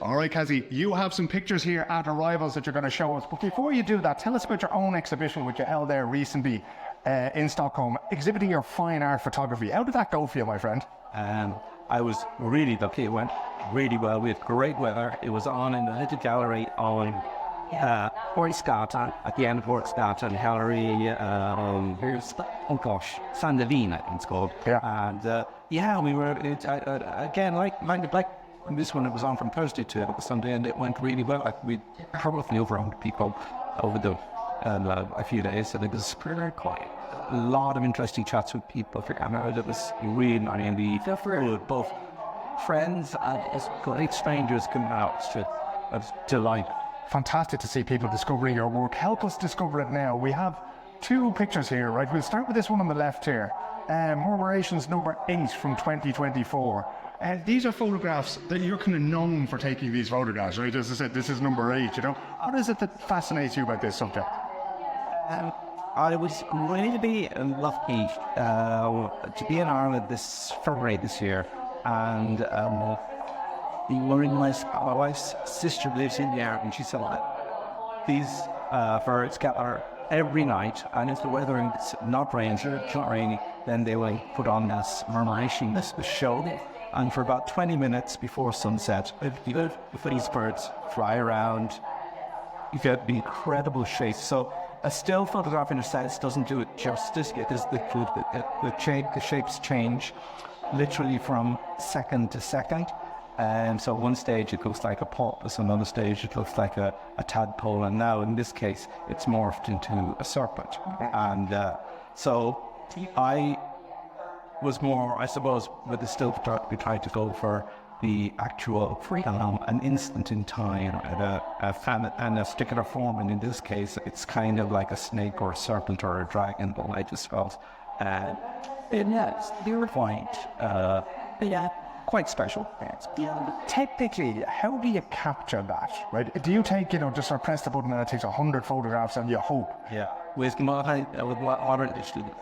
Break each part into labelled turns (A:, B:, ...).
A: All right, Kazi, you have some pictures here at Arrivals that you're going to show us. But before you do that, tell us about your own exhibition which you held there recently in Stockholm, exhibiting your fine art photography. How did that go for you, my friend?
B: I was really lucky. It went really well. We had great weather. It was on in the little gallery on Hornsgatan, at the end of Hornsgatan Gallery. Here's, Sandavin, I think it's called.
A: Yeah.
B: And we were, again, like this one, it was on from Thursday to Sunday, and it went really well. Like, we probably over 100 people over the a few days, and it was pretty quiet. A lot of interesting chats with people. It was really good. Both friends and complete strangers coming out. It's delight.
A: Fantastic to see people discovering your work. Help us discover it now. We have two pictures here, right? We'll start with this one on the left here. Murmurations number 8 from 2024. These are photographs that you're kind of known for taking these photographs, right? As I said, this is number 8, you know. What is it that fascinates you about this subject?
B: I was really lucky to be in Ireland this February this year, and my wife's sister lives in there, and she said that these birds gather every night, and if the weather is not raining, it's not raining, then they will put on this murmuration, this show, and for about 20 minutes before sunset, these birds fly around. You get the incredible shapes. So a still photograph, in a sense, doesn't do it justice. The shapes change literally from second to second. And so one stage it looks like a porpoise, another stage it looks like a tadpole, and now in this case it's morphed into a serpent. And so I was more, I suppose, with the still photography, we tried to go for the actual an instant in time and a particular form, and in this case it's kind of like a snake or a serpent or a dragon, but I just felt it's quite special.
A: Technically, how do you capture that, right? Do you take, just sort of press the button and it takes 100 photographs and you hope?
B: Yeah. With modern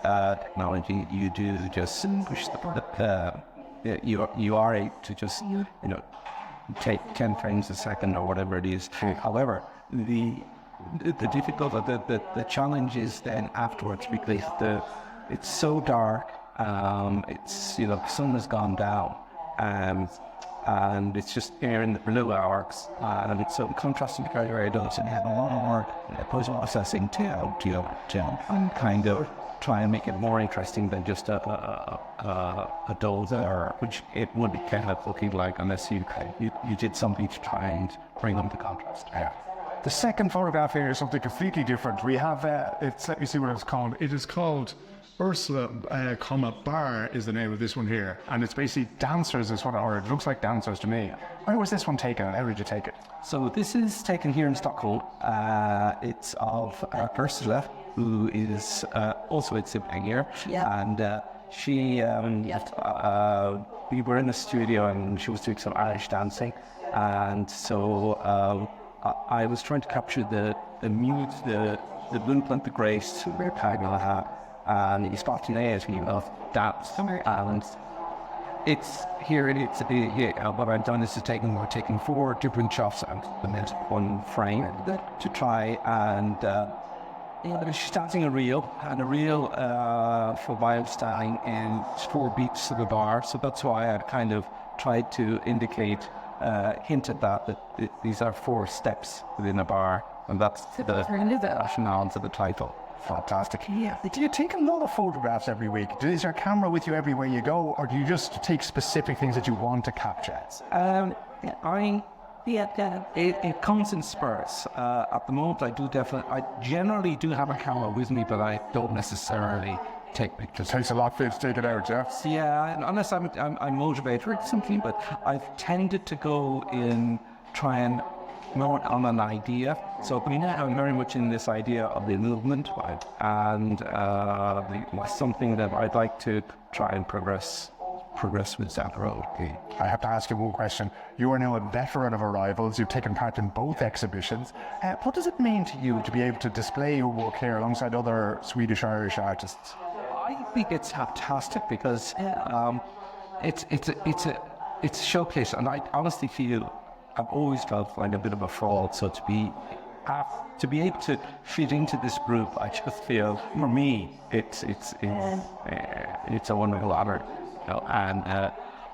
B: technology, you do just push the button. You are able to just, take 10 frames a second or whatever it is. However, the difficulty, the challenge is then afterwards, because it's so dark, the sun has gone down, and it's just here in the blue hours, and it's so contrasting very, very does, and you have a lot of work post-processing to kind of try and make it more interesting than just a dull there, which it would be kind of looking like unless you did something to try and bring them to contrast.
A: Yeah. The second photograph here is something completely different. We have, let me see what it's called. It is called Ursula, Bar is the name of this one here. And it's basically dancers or it looks like dancers to me. Where was this one taken and how did you take it?
B: So this is taken here in Stockholm. It's of Ursula, who is also exhibiting here. Yeah. And she, we were in the studio and she was doing some Irish dancing. And so I was trying to capture the mood, the movement, the grace, and you spontaneity of dance. And it's here. What I've done is we're taking 4 different shots out of the one frame to try and. She's dancing a reel for my understanding in 4 beats of the bar. So that's why I kind of tried to hint at that these are 4 steps within a bar, and that's the rationale to the title.
A: Fantastic. Yeah. Do you take a lot of photographs every week? Is your camera with you everywhere you go, or do you just take specific things that you want to capture?
B: It comes in spurts. At the moment, I generally do have a camera with me, but I don't necessarily take pictures.
A: It takes a lot for you to take it out, yeah?
B: Yeah, unless I'm motivated or something, but I've tended to go in, try and more on an idea. So I'm very much in this idea of the movement, and something that I'd like to try and progress with down the road.
A: Okay. I have to ask you one question. You are now a veteran of Arrivals. You've taken part in both exhibitions. What does it mean to you to be able to display your work here alongside other Swedish-Irish artists?
B: I think it's fantastic because it's a showcase, and I honestly feel I've always felt like a bit of a fraud. So to be able to fit into this group, I just feel, for me, it's a wonderful honor. You know, and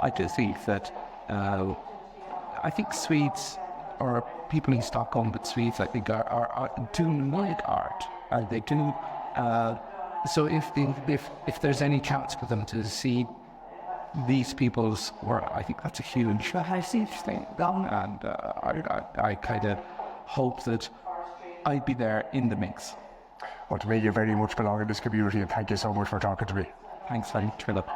B: I just think that I think Swedes, or people in Stockholm, but Swedes, I think, are do like art, and they do. So if there's any chance for them to see these people's work, I think that's a huge thing. And I kind of hope that I'd be there in the mix.
A: Well, to me, you very much belong in this community, and thank you so much for talking to me.
B: Thanks, Philip.